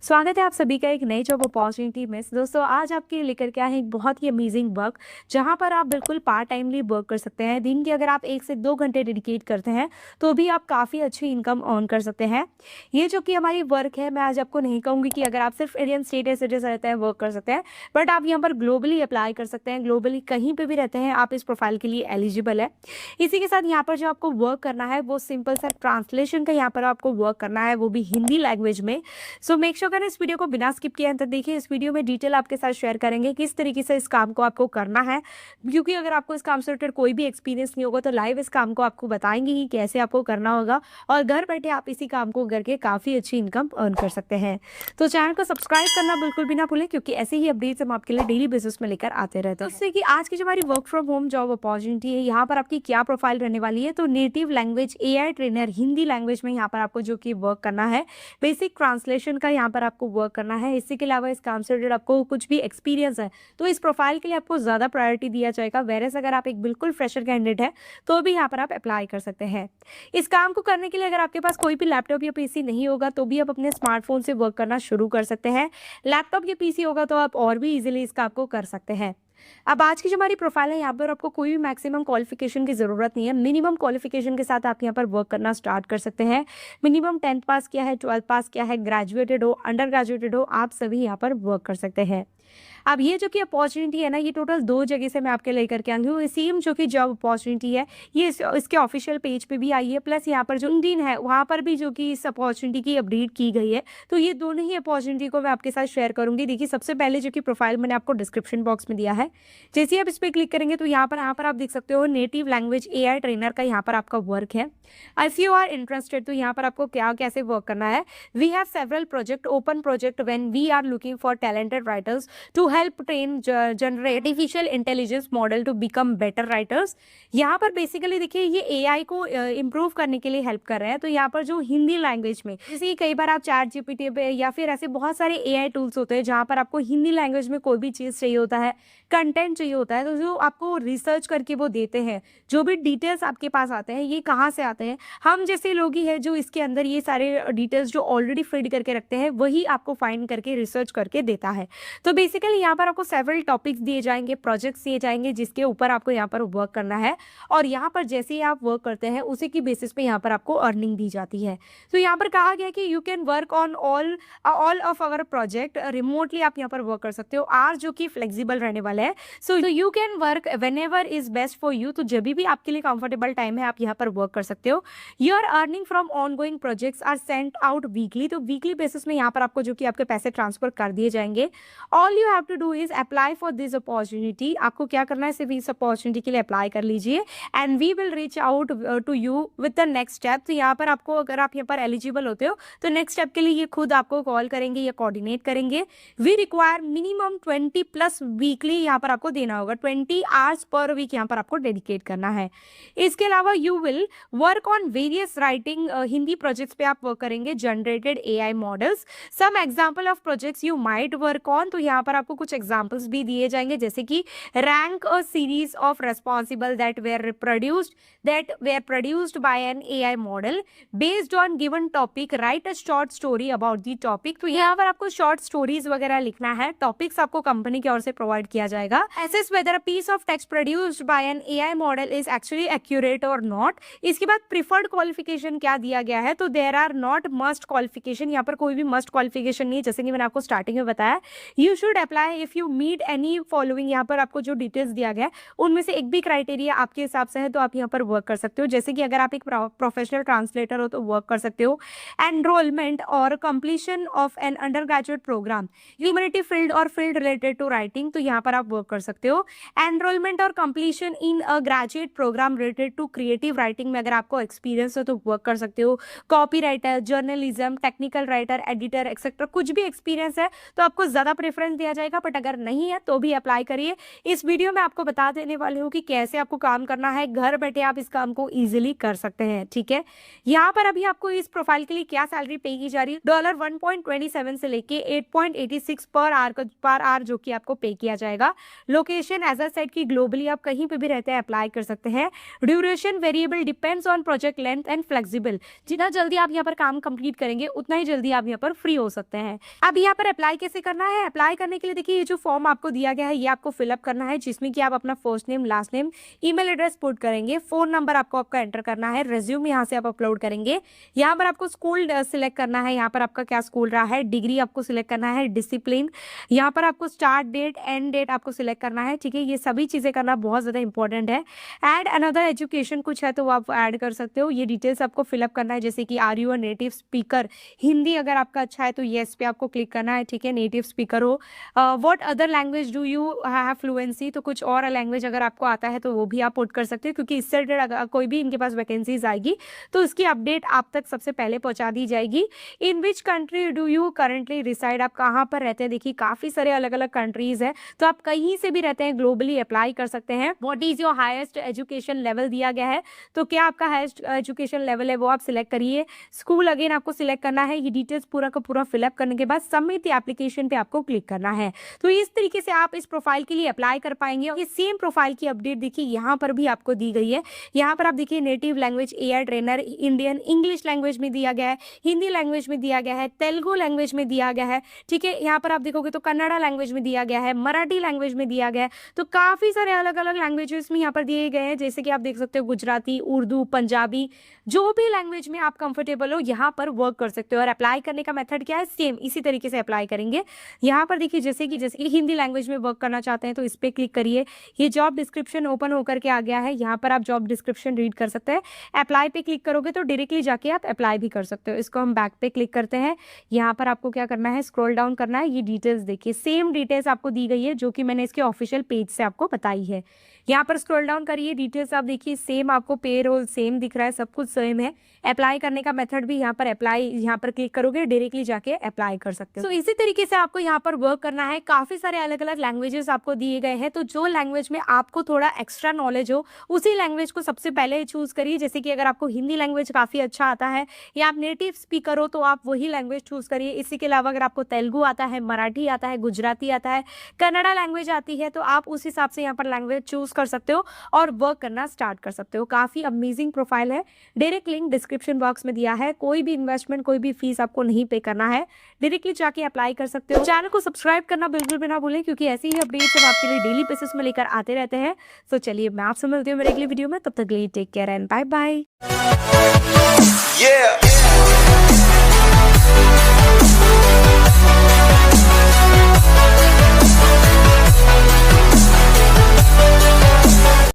स्वागत है आप सभी का एक नई जॉब अपॉर्चुनिटी में। दोस्तों आज आपके लिए लेकर के आए हैं एक बहुत ही अमेजिंग वर्क, जहां पर आप बिल्कुल पार्ट टाइमली वर्क कर सकते हैं। दिन के अगर आप 1 से 2 घंटे डेडिकेट करते हैं तो भी आप काफ़ी अच्छी इनकम अर्न कर सकते हैं। ये जो कि हमारी वर्क है, मैं आज आपको नहीं कहूँगी कि अगर आप सिर्फ इंडियन स्टेट या सिटी से रहते हैं वर्क कर सकते हैं, बट आप यहाँ पर ग्लोबली अप्लाई कर सकते हैं। ग्लोबली कहीं पर भी रहते हैं आप इस प्रोफाइल के लिए एलिजिबल है। इसी के साथ यहाँ पर जो आपको वर्क करना है वो सिंपल सा ट्रांसलेशन का यहाँ पर आपको वर्क करना है, वो भी हिंदी लैंग्वेज में। सो मेक श्योर करें इस वीडियो को बिना स्किप किए अंत तक देखिए। इस वीडियो में डिटेल आपके साथ शेयर करेंगे किस तरीके से इस काम को आपको करना है, क्योंकि अगर आपको इस काम से रिलेटेड कोई भी एक्सपीरियंस नहीं होगा तो लाइव इस काम को आपको बताएंगे कि कैसे आपको करना होगा, और घर बैठे आप इसी काम को करके काफ़ी अच्छी इनकम अर्न कर सकते हैं। तो चैनल को सब्सक्राइब करना बिल्कुल भी ना भूलें, क्योंकि ऐसे ही अपडेट्स हम आपके लिए डेली बेसिस में लेकर आते रहते हैं। इससे कि आज की जो हमारी work from home job opportunity है, यहाँ पर आपकी क्या प्रोफाइल रहने वाली है, तो native language AI trainer Hindi language में यहाँ पर आपको जो कि वर्क करना है, बेसिक ट्रांसलेशन का यहाँ पर आपको वर्क करना है। इसी के अलावा इस काम से रिलेटेड आपको कुछ भी एक्सपीरियंस है तो इस प्रोफाइल के लिए आपको ज़्यादा प्रायोरिटी दिया जाएगा। वेरएस अगर आप एक बिल्कुल फ्रेशर कैंडिडेट है तो भी यहाँ पर आप अप्लाई कर सकते हैं। इस काम को करने के लिए अगर आपके पास कोई भी लैपटॉप या पीसी नहीं होगा तो भी आप अपने स्मार्टफोन से वर्क करना शुरू कर सकते हैं। लैपटॉप या पीसी होगा तो आप और भी इजीली इस काम को कर सकते हैं। अब आज की जो हमारी प्रोफाइल है, यहाँ पर आपको कोई भी मैक्सिमम क्वालिफिकेशन की ज़रूरत नहीं है। मिनिमम क्वालिफिकेशन के साथ आप यहाँ पर वर्क करना स्टार्ट कर सकते हैं। मिनिमम 10th पास किया है, 12th पास किया है, ग्रेजुएटेड हो, अंडर ग्रेजुएटेड हो, आप सभी यहाँ पर वर्क कर सकते हैं। अब ये जो कि अपॉर्चुनिटी है ना, ये टोटल 2 जगह से मैं आपके लेकर के आई हूँ। सेम जो कि जॉब अपॉर्चुनिटी है ये इसके ऑफिशियल पेज पे भी आई है, प्लस यहाँ पर जो LinkedIn है वहाँ पर भी जो कि इस अपॉर्चुनिटी की अपडेट की गई है। तो ये दोनों ही अपॉर्चुनिटी को मैं आपके साथ शेयर करूँगी। देखिए, सबसे पहले जो कि प्रोफाइल मैंने आपको डिस्क्रिप्शन बॉक्स में दिया है, जैसे ही आप इस पर क्लिक करेंगे तो यहाँ पर आप देख सकते हो नेटिव लैंग्वेज AI ट्रेनर का यहाँ पर आपका वर्क है। इफ यू आर इंटरेस्टेड तो यहाँ पर आपको क्या कैसे वर्क करना है। We have several project open project when we are looking for talented writers to help train generate artificial intelligence model to become better writers. यहाँ पर बेसिकली देखिए ये AI को इम्प्रूव करने के लिए हेल्प कर रहे हैं। तो यहाँ पर जो हिंदी लैंग्वेज में, जैसे कि कई बार आप चैट GPT पे या फिर ऐसे बहुत सारे AI टूल्स होते हैं जहाँ पर आपको हिंदी लैंग्वेज में कोई भी चीज़ चाहिए होता है, कंटेंट चाहिए होता है, तो जो आपको रिसर्च करके वो देते हैं, जो भी डिटेल्स आपके पास आते हैं ये कहाँ से आते हैं, हम जैसे लोग ही हैं जो इसके अंदर ये सारे डिटेल्स जो ऑलरेडी फीड करके रखते हैं वही आपको फाइंड करके रिसर्च करके देता है। तो बेसिकली यहाँ पर आपको सेवरल टॉपिक्स दिए जाएंगे, प्रोजेक्ट्स दिए जाएंगे, जिसके ऊपर आपको यहाँ पर वर्क करना है, और यहाँ पर जैसे ही आप वर्क करते हैं उसी की बेसिस पे यहाँ पर आपको अर्निंग दी जाती है। तो यहाँ पर कहा गया कि you can work on all of our project remotely, आप यहाँ पर वर्क कर सकते हो। आर जो कि फ्लेक्सिबल रहने वाला है, so you can work when ever is best for you, तो जब भी आपके लिए कंफर्टेबल टाइम है आप यहाँ पर वर्क कर सकते हो। Your earning from ongoing projects are sent out weekly, तो वीकली बेसिस में यहाँ पर आपको जो कि आपके पैसे ट्रांसफर कर दिए जाएंगे। All you have to do is apply for this opportunity, आपको क्या करना है, सिर्फ इस अपॉर्चुनिटी के लिए अप्लाई कर लीजिए, and we will reach out to you with the next step. तो यहाँ पर आपको, अगर आप यहाँ पर एलिजिबल होते हो तो नेक्स्ट स्टेप के लिए ये खुद आपको कॉल करेंगे या कोऑर्डिनेट करेंगे। वी रिक्वायर मिनिमम 20+ वीकली यहाँ पर आपको देना होगा, 20 आवर्स पर वीक यहाँ पर आपको डेडिकेट करना है। इसके अलावा you will work on various writing Hindi projects पे आप वर्क करेंगे, generated AI models. Some example of projects you might work on, तो यहाँ पर आपको कुछ एग्जाम्पल्स भी दिए जाएंगे, जैसे कि rank a series of responsible that were produced by an AI model based on given topic, write a short story about the topic. तो यहाँ पर आपको शॉर्ट स्टोरीज वगैरह लिखना है, टॉपिक्स आपको कंपनी की ओर से प्रोवाइड किया जाएगा। Assess whether a piece of text produced by an AI model is actually accurate और नॉट। इसके बाद प्रिफर्ड क्वालिफिकेशन क्या दिया गया है, तो there are not must qualification, यहाँ पर कोई भी मस्ट क्वालिफिकेशन नहीं है, जैसे कि मैंने आपको स्टार्टिंग में बताया। You should apply if you meet any following, यहाँ पर आपको जो डिटेल्स दिया गया है उनमें से एक भी क्राइटेरिया आपके हिसाब से है तो आप यहाँ पर वर्क कर सकते हो। जैसे कि अगर आप एक प्रोफेशनल ट्रांसलेटर हो तो वर्क कर सकते हो। एनरोलमेंट और completion of an undergraduate programme, humanity field और फील्ड रिलेटेड टू राइटिंग, तो यहाँ पर आप वर्क कर सकते हो। एनरोलमेंट और completion in a graduate programme related to creative writing में अगर आपको एक्सपीरियंस हो तो वर्क कर सकते हो। Copy writer, journalism, technical writer, editor etcetera, कुछ भी एक्सपीरियंस है तो आपको ज़्यादा प्रेफरेंस दिया जाएगा, बट अगर नहीं है तो भी अप्लाई करिए। इस वीडियो में आपको बता देने वाली हूँ कि कैसे आपको काम करना है, घर बैठे आप इस काम को ईजिली कर सकते हैं, ठीक है। यहाँ पर अभी आपको इस प्रोफाइल के लिए क्या सैलरी पे की जा रही है, $1.27 से लेके 8.86 पर आवर जो कि आपको पे किया जाएगा। लोकेशन एज अ सेट की ग्लोबली आप कहीं पे भी रहते हैं अप्लाई कर सकते हैं। Duration variable depends on project length and flexible, जितना जल्दी आप यहाँ पर काम कंप्लीट करेंगे उतना ही जल्दी आप यहाँ पर फ्री हो सकते हैं। अब यहाँ पर अप्लाई कैसे करना है, अप्लाई करने के लिए देखिए ये जो फॉर्म आपको दिया गया है ये आपको फिलअप करना है, जिसमें कि आप अपना first name, last name, email address put करेंगे, फोन नंबर आपको आपका एंटर करना है, रिज्यूम यहाँ से आप अपलोड करेंगे। यहाँ पर आपको स्कूल सिलेक्ट करना है, यहाँ पर आपका क्या स्कूल रहा है, डिग्री आपको सिलेक्ट करना है, डिसिप्लिन, यहाँ पर आपको स्टार्ट डेट, एंड डेट आपको सिलेक्ट करना है, ठीक है। ये सभी चीजें करना बहुत ज्यादा इंपॉर्टेंट है। एड अनदर एजुकेशन कुछ है तो वो आप ऐड कर सकते हो। ये डिटेल्स आपको फिलअप करना है, जैसे कि are you a native speaker, Hindi अगर आपका अच्छा है तो येस पे आपको क्लिक करना है, ठीक है, नेटिव स्पीकर हो। What other language do you have fluency, तो कुछ और लैंग्वेज अगर आपको आता है तो वो भी आप पुट कर सकते हो, क्योंकि इससे रिलेटेड अगर कोई भी इनके पास वैकेंसीज आएगी तो उसकी अपडेट आप तक सबसे पहले पहुंचा दी जाएगी। In which country do you currently reside, आप कहाँ पर रहते हैं, देखिए काफी सारे अलग अलग कंट्रीज है, तो आप कहीं से भी रहते हैं ग्लोबली अप्लाई कर सकते हैं। What is your highest education level दिया गया है, तो क्या आपका हाईएस्ट एजुकेशन लेवल है वो आप सिलेक्ट करिए। स्कूल अगेन आपको सिलेक्ट करना है। ये डिटेल्स पूरा का पूरा फिलअप करने के बाद सबमिट द एप्लीकेशन पे आपको क्लिक करना है। तो इस तरीके से आप इस प्रोफाइल के लिए अप्लाई कर पाएंगे। ये सेम प्रोफाइल की अपडेट देखिए यहाँ पर भी आपको दी गई है। यहाँ पर आप देखिए native language AI trainer, Indian English language में दिया गया है, हिंदी लैंग्वेज में दिया गया है, तेलुगु लैंग्वेज में दिया गया है, ठीक है। यहाँ पर आप देखोगे तो कन्नड़ा लैंग्वेज में दिया गया है, मराठी लैंग्वेज में दिया गया है, तो काफी सारे अलग अलग लैंग्वेजेस में यहाँ पर दिए गए हैं, जैसे कि आप देख सकते हो गुजराती, उर्दू, पंजाबी, जो भी लैंग्वेज में आप कंफर्टेबल हो यहाँ पर वर्क कर सकते हो। और अप्लाई करने का मेथड क्या है, सेम इसी तरीके से अप्लाई करेंगे। यहाँ पर देखिए जैसे कि हिंदी लैंग्वेज में वर्क करना चाहते हैं तो इस पर क्लिक करिए। ये जॉब डिस्क्रिप्शन ओपन होकर के आ गया है, यहाँ पर आप जॉब डिस्क्रिप्शन रीड कर सकते हैं। अप्लाई पे क्लिक करोगे तो डायरेक्टली जाके आप अप्लाई भी कर सकते हो। इसको हम बैक पे क्लिक करते हैं। यहाँ पर आपको क्या करना है, स्क्रॉल डाउन करना है। ये डिटेल्स देखिए सेम डिटेल्स आपको दी गई है जो कि मैंने इसके ऑफिशियल पेज से आपको बताई है। यहाँ पर स्क्रॉल डाउन करिए, डिटेल्स आप देखिए सेम आपको पे रोल सेम दिख रहा है, सब कुछ सेम है। अप्लाई करने का मेथड भी यहाँ पर अप्लाई, यहाँ पर क्लिक करोगे डायरेक्टली जाके अप्लाई कर सकते हो। तो इसी तरीके से आपको यहाँ पर वर्क करना है। काफी सारे अलग अलग लैंग्वेजेस आपको दिए गए हैं, तो जो लैंग्वेज में आपको थोड़ा एक्स्ट्रा नॉलेज हो उसी लैंग्वेज को सबसे पहले चूज करिए। जैसे कि अगर आपको हिंदी लैंग्वेज काफी अच्छा आता है या आप नेटिव स्पीकर हो तो आप वही लैंग्वेज चूज करिए। इसी के अलावा अगर आपको तेलुगु आता है, मराठी आता है, गुजराती आता है, कन्नड़ा लैंग्वेज आती है, तो आप उस हिसाब से यहाँ पर लैंग्वेज चूज कर सकते हो और वर्क करना स्टार्ट कर सकते हो। काफी अमेजिंग प्रोफाइल है। डायरेक्ट लिंक डिस्क्रिप्शन बॉक्स में दिया है। कोई भी इन्वेस्टमेंट, कोई भी फीस आपको नहीं पे करना है, डायरेक्टली जाके अप्लाई कर सकते हो। चैनल को सब्सक्राइब करना बिल्कुल भी ना भूलें, क्योंकि ऐसी ही अपडेट्स हम आपके लिए डेली बेसिस में लेकर आते रहते हैं। तो चलिए मैं आपसे मिलती हूँ मेरे अगली वीडियो में, तब तक के लिए take care and bye bye. Yeah.